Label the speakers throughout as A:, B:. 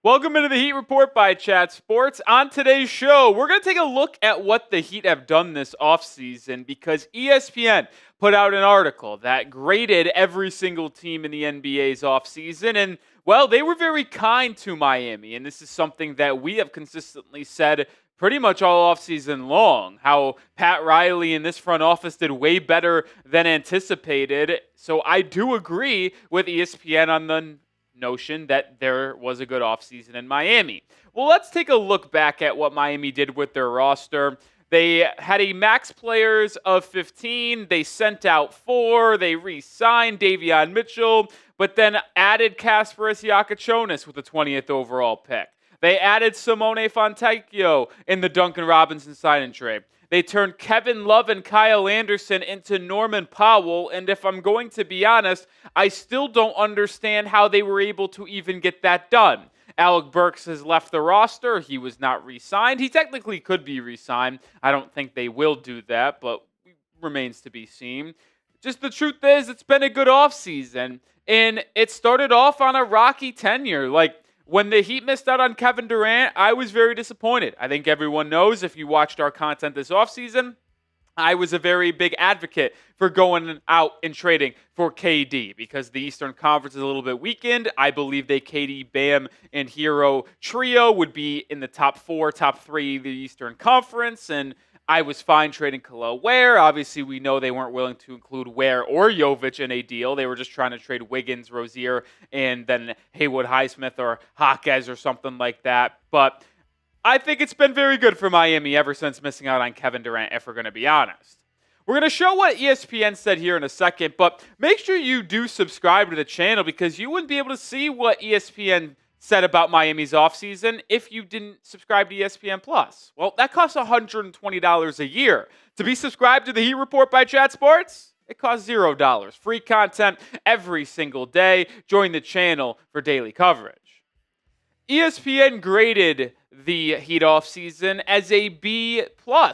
A: Welcome into the Heat Report by Chat Sports. On today's show, we're going to take a look at what the Heat have done this offseason because ESPN put out an article that graded every single team in the NBA's offseason. And, well, they were very kind to Miami. And this is something that we have consistently said pretty much all offseason long, how Pat Riley and this front office did way better than anticipated. So I do agree with ESPN on the notion that there was a good offseason in Miami. Well, let's take a look back at what Miami did with their roster. They had a max players of 15. They sent out 4. They re-signed Davion Mitchell, but then added Kasparas Jakucionis with the 20th overall pick. They added Simone Fontecchio in the Duncan Robinson sign-and trade. They turned Kevin Love and Kyle Anderson into Norman Powell, and if I'm going to be honest, I still don't understand how they were able to even get that done. Alec Burks has left the roster. He was not re-signed. He technically could be re-signed. I don't think they will do that, but remains to be seen. Just the truth is, it's been a good offseason, and it started off on a rocky tenure. When the Heat missed out on Kevin Durant, I was very disappointed. I think everyone knows if you watched our content this offseason, I was a very big advocate for going out and trading for KD because the Eastern Conference is a little bit weakened. I believe the KD, Bam, and Hero trio would be in the top 4, top 3 of the Eastern Conference, and I was fine trading Khalil Ware. Obviously, we know they weren't willing to include Ware or Jovic in a deal. They were just trying to trade Wiggins, Rozier, and then Haywood Highsmith or Hawkes or something like that. But I think it's been very good for Miami ever since missing out on Kevin Durant, if we're going to be honest. We're going to show what ESPN said here in a second, but make sure you do subscribe to the channel because you wouldn't be able to see what ESPN said about Miami's offseason if you didn't subscribe to ESPN+. Well, that costs $120 a year. To be subscribed to the Heat Report by Chat Sports, it costs $0. Free content every single day. Join the channel for daily coverage. ESPN graded the Heat offseason as a B+,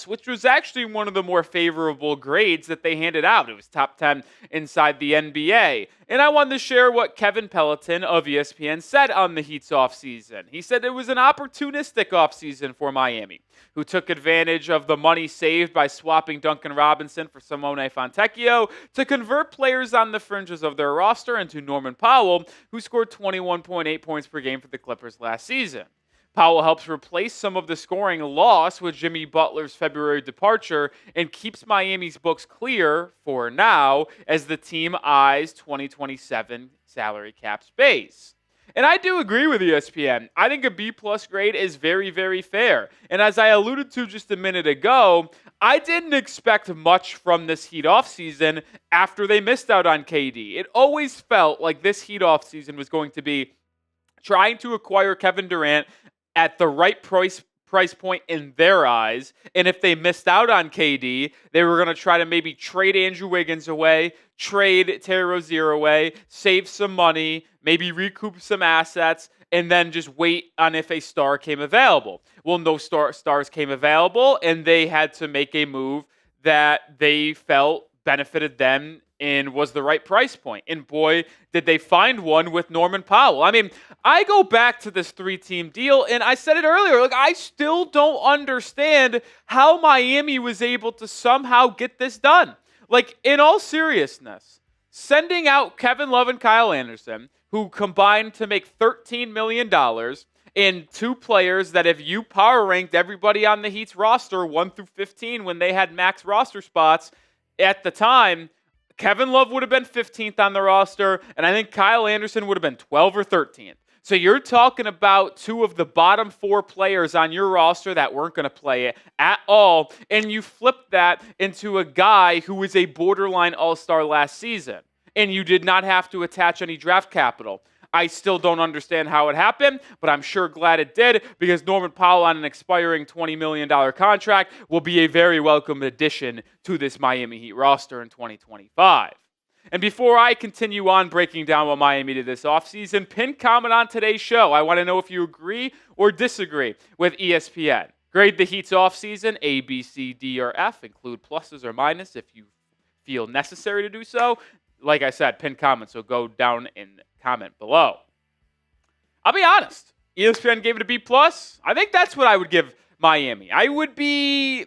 A: which was actually one of the more favorable grades that they handed out. It was top 10 inside the NBA. And I wanted to share what Kevin Pelton of ESPN said on the Heat's offseason. He said it was an opportunistic offseason for Miami, who took advantage of the money saved by swapping Duncan Robinson for Simone Fontecchio to convert players on the fringes of their roster into Norman Powell, who scored 21.8 points per game for the Clippers last season. Powell helps replace some of the scoring loss with Jimmy Butler's February departure and keeps Miami's books clear for now as the team eyes 2027 salary cap space. And I do agree with ESPN. I think a B+ grade is very, very fair. And as I alluded to just a minute ago, I didn't expect much from this Heat offseason after they missed out on KD. It always felt like this Heat offseason was going to be trying to acquire Kevin Durant at the right price point in their eyes. And if they missed out on KD, they were going to try to maybe trade Andrew Wiggins away, trade Terry Rozier away, save some money, maybe recoup some assets, and then just wait on if a star came available. Well, no stars came available, and they had to make a move that they felt benefited them and was the right price point. And boy, did they find one with Norman Powell. I mean, I go back to this 3-team deal, and I said it earlier, I still don't understand how Miami was able to somehow get this done. In all seriousness, sending out Kevin Love and Kyle Anderson, who combined to make $13 million, and 2 players that if you power ranked everybody on the Heat's roster 1 through 15 when they had max roster spots at the time, Kevin Love would have been 15th on the roster, and I think Kyle Anderson would have been 12th or 13th. So you're talking about 2 of the bottom 4 players on your roster that weren't going to play it at all, and you flip that into a guy who was a borderline all-star last season, and you did not have to attach any draft capital. I still don't understand how it happened, but I'm sure glad it did because Norman Powell on an expiring $20 million contract will be a very welcome addition to this Miami Heat roster in 2025. And before I continue on breaking down what Miami did this offseason, pin comment on today's show. I want to know if you agree or disagree with ESPN. Grade the Heat's offseason, A, B, C, D, or F. Include pluses or minuses if you feel necessary to do so. Like I said, pin comment, so go down and comment below. I'll be honest. ESPN gave it a B+. I think that's what I would give Miami. I would be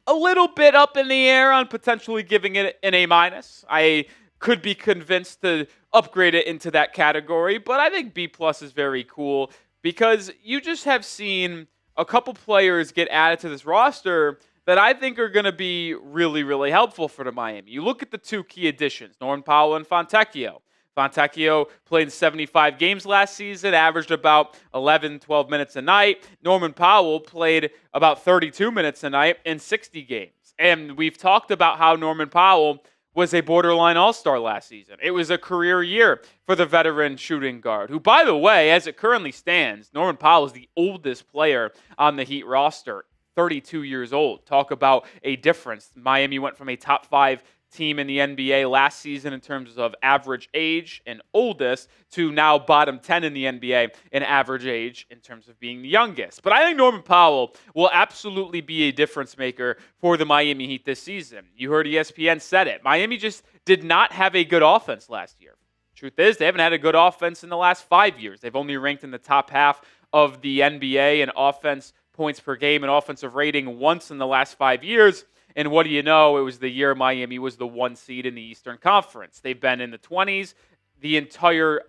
A: a little bit up in the air on potentially giving it an A-. I could be convinced to upgrade it into that category, but I think B+ is very cool because you just have seen a couple players get added to this roster that I think are going to be really, really helpful for the Miami. You look at the two key additions, Norman Powell and Fontecchio. Fontecchio played in 75 games last season, averaged about 11, 12 minutes a night. Norman Powell played about 32 minutes a night in 60 games. And we've talked about how Norman Powell was a borderline all-star last season. It was a career year for the veteran shooting guard, who, by the way, as it currently stands, Norman Powell is the oldest player on the Heat roster, 32 years old. Talk about a difference. Miami went from a top 5 team in the NBA last season in terms of average age and oldest to now bottom 10 in the NBA in average age in terms of being the youngest. But I think Norman Powell will absolutely be a difference maker for the Miami Heat this season. You heard ESPN said it. Miami just did not have a good offense last year. Truth is, they haven't had a good offense in the last 5 years. They've only ranked in the top half of the NBA in offense, points per game, and offensive rating once in the last 5 years. And what do you know? It was the year Miami was the 1 seed in the Eastern Conference. They've been in the 20s the entire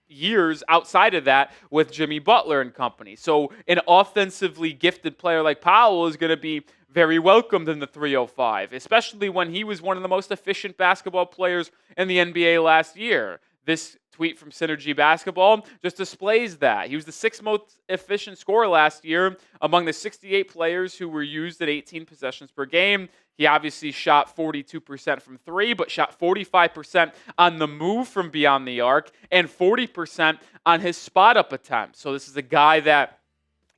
A: years outside of that with Jimmy Butler and company. So an offensively gifted player like Powell is going to be very welcomed in the 305, especially when he was one of the most efficient basketball players in the NBA last year. This tweet from Synergy Basketball just displays that. He was the 6th most efficient scorer last year among the 68 players who were used at 18 possessions per game. He obviously shot 42% from 3, but shot 45% on the move from beyond the arc and 40% on his spot-up attempts. So this is a guy that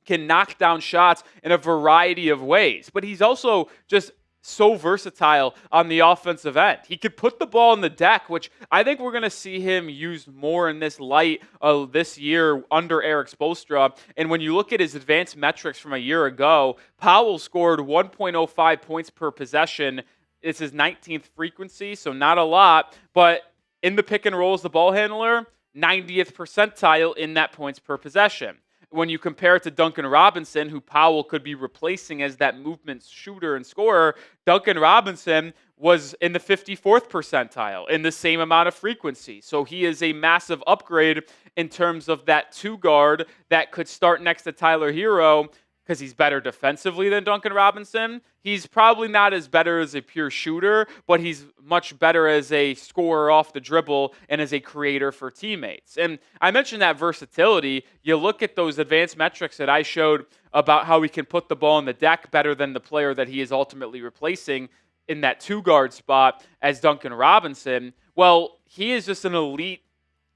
A: can knock down shots in a variety of ways. But he's also just so versatile on the offensive end. He could put the ball in the deck, which I think we're going to see him used more in this light of this year under Eric Spoelstra. And when you look at his advanced metrics from a year ago, Powell scored 1.05 points per possession. It's his 19th frequency, so not a lot. But in the pick and roll as the ball handler, 90th percentile in that points per possession. When you compare it to Duncan Robinson, who Powell could be replacing as that movement shooter and scorer, Duncan Robinson was in the 54th percentile in the same amount of frequency. So he is a massive upgrade in terms of that 2 guard that could start next to Tyler Hero because he's better defensively than Duncan Robinson. He's probably not as better as a pure shooter, but he's much better as a scorer off the dribble and as a creator for teammates. And I mentioned that versatility. You look at those advanced metrics that I showed about how he can put the ball in the deck better than the player that he is ultimately replacing in that 2 guard spot as Duncan Robinson. Well, he is just an elite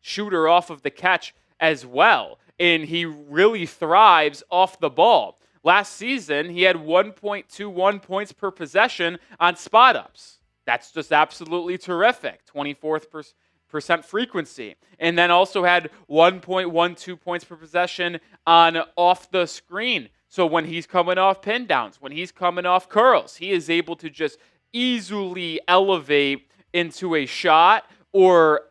A: shooter off of the catch as well, and he really thrives off the ball. Last season, he had 1.21 points per possession on spot-ups. That's just absolutely terrific. 24th percent frequency. And then also had 1.12 points per possession on off the screen. So when he's coming off pin downs, when he's coming off curls, he is able to just easily elevate into a shot or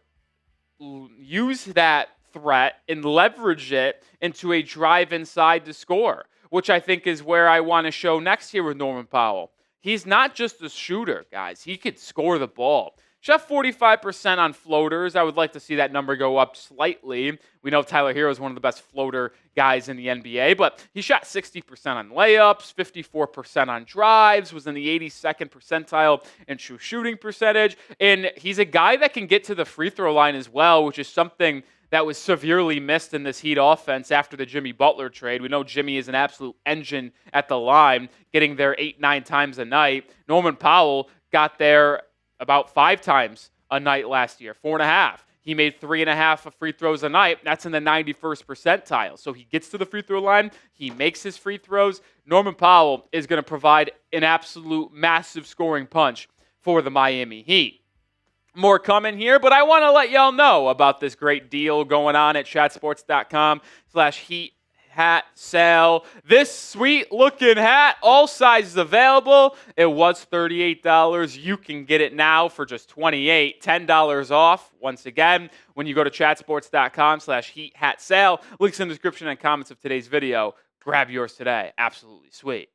A: use that threat and leverage it into a drive inside to score, which I think is where I want to show next year with Norman Powell. He's not just a shooter, guys. He could score the ball. Shot 45% on floaters. I would like to see that number go up slightly. We know Tyler Hero is one of the best floater guys in the NBA, but he shot 60% on layups, 54% on drives, was in the 82nd percentile in true shooting percentage, and he's a guy that can get to the free throw line as well, which is something that was severely missed in this Heat offense after the Jimmy Butler trade. We know Jimmy is an absolute engine at the line, getting there 8-9 times a night. Norman Powell got there about 5 times a night last year, 4.5. He made 3.5 free throws a night. That's in the 91st percentile. So he gets to the free throw line. He makes his free throws. Norman Powell is going to provide an absolute massive scoring punch for the Miami Heat. More coming here, but I want to let y'all know about this great deal going on at chatsports.com/Heat hat sale. This sweet looking hat, all sizes available. It was $38. You can get it now for just $28, $10 off. Once again, when you go to chatsports.com/heat hat sale, links in the description and comments of today's video. Grab yours today. Absolutely sweet.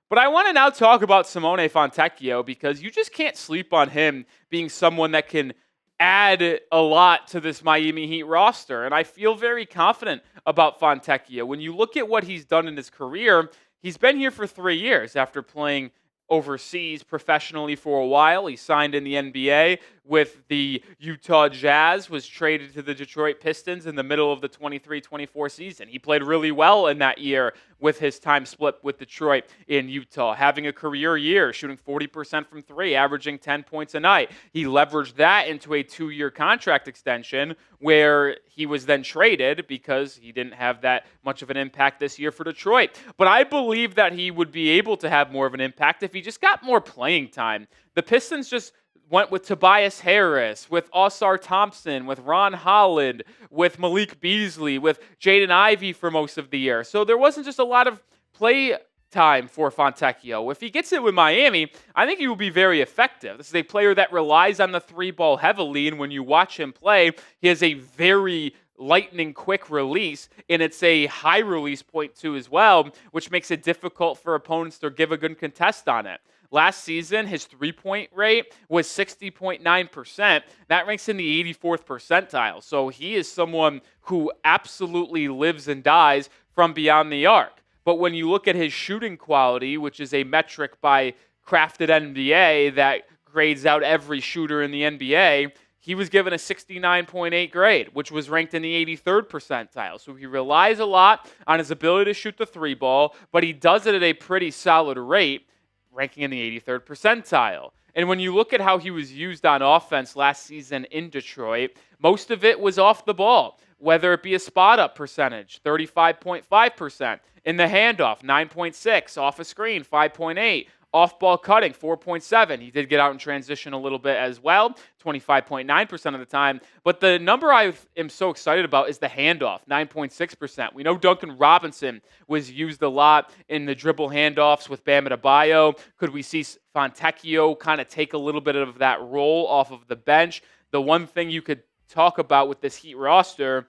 A: But I want to now talk about Simone Fontecchio because you just can't sleep on him being someone that can add a lot to this Miami Heat roster. And I feel very confident about Fontecchio. When you look at what he's done in his career, he's been here for 3 years after playing overseas professionally for a while. He signed in the NBA with the Utah Jazz, was traded to the Detroit Pistons in the middle of the 23-24 season. He played really well in that year with his time split with Detroit in Utah, having a career year, shooting 40% from three, averaging 10 points a night. He leveraged that into a 2-year contract extension where he was then traded because he didn't have that much of an impact this year for Detroit. But I believe that he would be able to have more of an impact if he just got more playing time. The Pistons just went with Tobias Harris, with Ausar Thompson, with Ron Holland, with Malik Beasley, with Jaden Ivey for most of the year. So there wasn't just a lot of play time for Fontecchio. If he gets it with Miami, I think he will be very effective. This is a player that relies on the three ball heavily, and when you watch him play, he has a very lightning quick release, and it's a high release point too as well, which makes it difficult for opponents to give a good contest on it. Last season, his three-point rate was 60.9%. That ranks in the 84th percentile. So he is someone who absolutely lives and dies from beyond the arc. But when you look at his shooting quality, which is a metric by Crafted NBA that grades out every shooter in the NBA, he was given a 69.8 grade, which was ranked in the 83rd percentile. So he relies a lot on his ability to shoot the three ball, but he does it at a pretty solid rate, ranking in the 83rd percentile. And when you look at how he was used on offense last season in Detroit, most of it was off the ball, whether it be a spot-up percentage, 35.5%, in the handoff, 9.6%, off a screen, 5.8%, off-ball cutting, 4.7%. He did get out in transition a little bit as well, 25.9% of the time. But the number I am so excited about is the handoff, 9.6%. We know Duncan Robinson was used a lot in the dribble handoffs with Bam Adebayo. Could we see Fontecchio kind of take a little bit of that role off of the bench? The one thing you could talk about with this Heat roster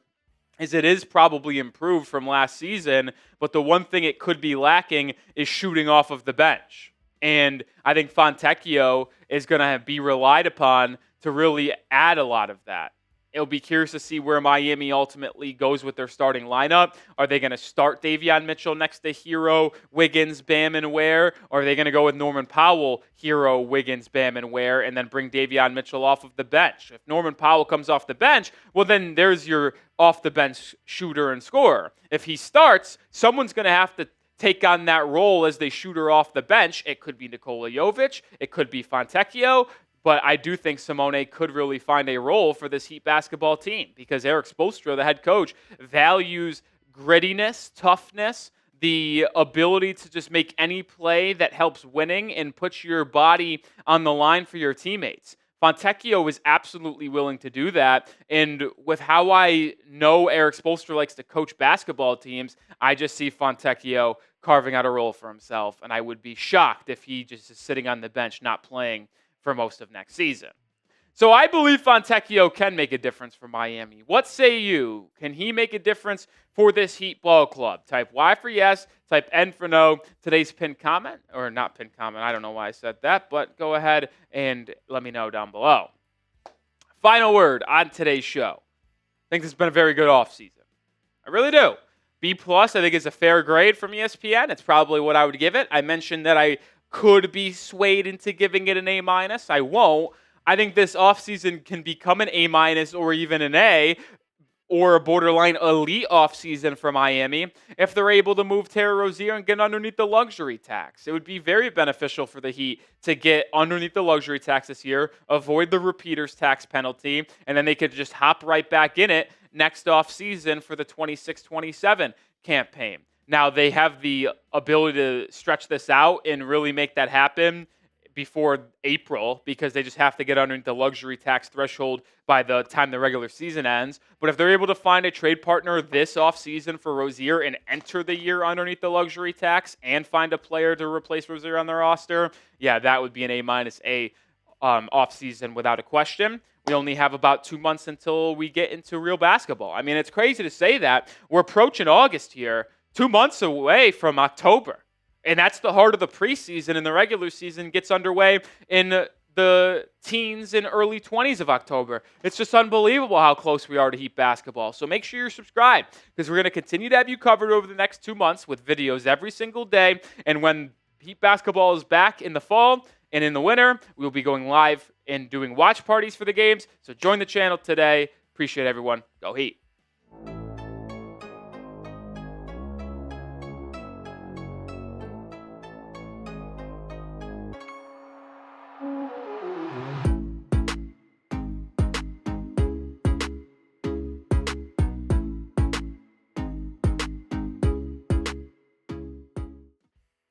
A: is it is probably improved from last season, but the one thing it could be lacking is shooting off of the bench. And I think Fontecchio is going to be relied upon to really add a lot of that. It'll be curious to see where Miami ultimately goes with their starting lineup. Are they going to start Davion Mitchell next to Hero, Wiggins, Bam, and Ware? Or are they going to go with Norman Powell, Hero, Wiggins, Bam, and Ware, and then bring Davion Mitchell off of the bench? If Norman Powell comes off the bench, well, then there's your off-the-bench shooter and scorer. If he starts, someone's going to have to take on that role as the shooter off the bench. It could be Nikola Jovic. It could be Fontecchio. But I do think Simone could really find a role for this Heat basketball team because Erik Spoelstra, the head coach, values grittiness, toughness, the ability to just make any play that helps winning and puts your body on the line for your teammates. Fontecchio is absolutely willing to do that. And with how I know Erik Spoelstra likes to coach basketball teams, I just see Fontecchio carving out a role for himself. And I would be shocked if he just is sitting on the bench not playing for most of next season. So I believe Fontecchio can make a difference for Miami. What say you? Can he make a difference for this Heat ball club? Type Y for yes, type N for no. Today's pinned comment, or not pinned comment, I don't know why I said that, but go ahead and let me know down below. Final word on today's show. I think this has been a very good offseason. I really do. B+, I think is a fair grade from ESPN. It's probably what I would give it. I mentioned that I could be swayed into giving it an A-. I won't. I think this offseason can become an A- or even an A, or a borderline elite offseason for Miami if they're able to move Terry Rozier and get underneath the luxury tax. It would be very beneficial for the Heat to get underneath the luxury tax this year, avoid the repeaters tax penalty, and then they could just hop right back in it next offseason for the 26-27 campaign. Now, they have the ability to stretch this out and really make that happen before April because they just have to get underneath the luxury tax threshold by the time the regular season ends. But if they're able to find a trade partner this offseason for Rozier and enter the year underneath the luxury tax and find a player to replace Rozier on their roster, yeah, that would be an A- offseason without a question. We only have about 2 months until we get into real basketball. I mean, it's crazy to say that. We're approaching August here, 2 months away from October. And that's the heart of the preseason, and the regular season gets underway in the teens and early 20s of October. It's just unbelievable how close we are to Heat basketball. So make sure you're subscribed because we're going to continue to have you covered over the next 2 months with videos every single day. And when Heat basketball is back in the fall and in the winter, we'll be going live and doing watch parties for the games. So join the channel today. Appreciate everyone. Go Heat.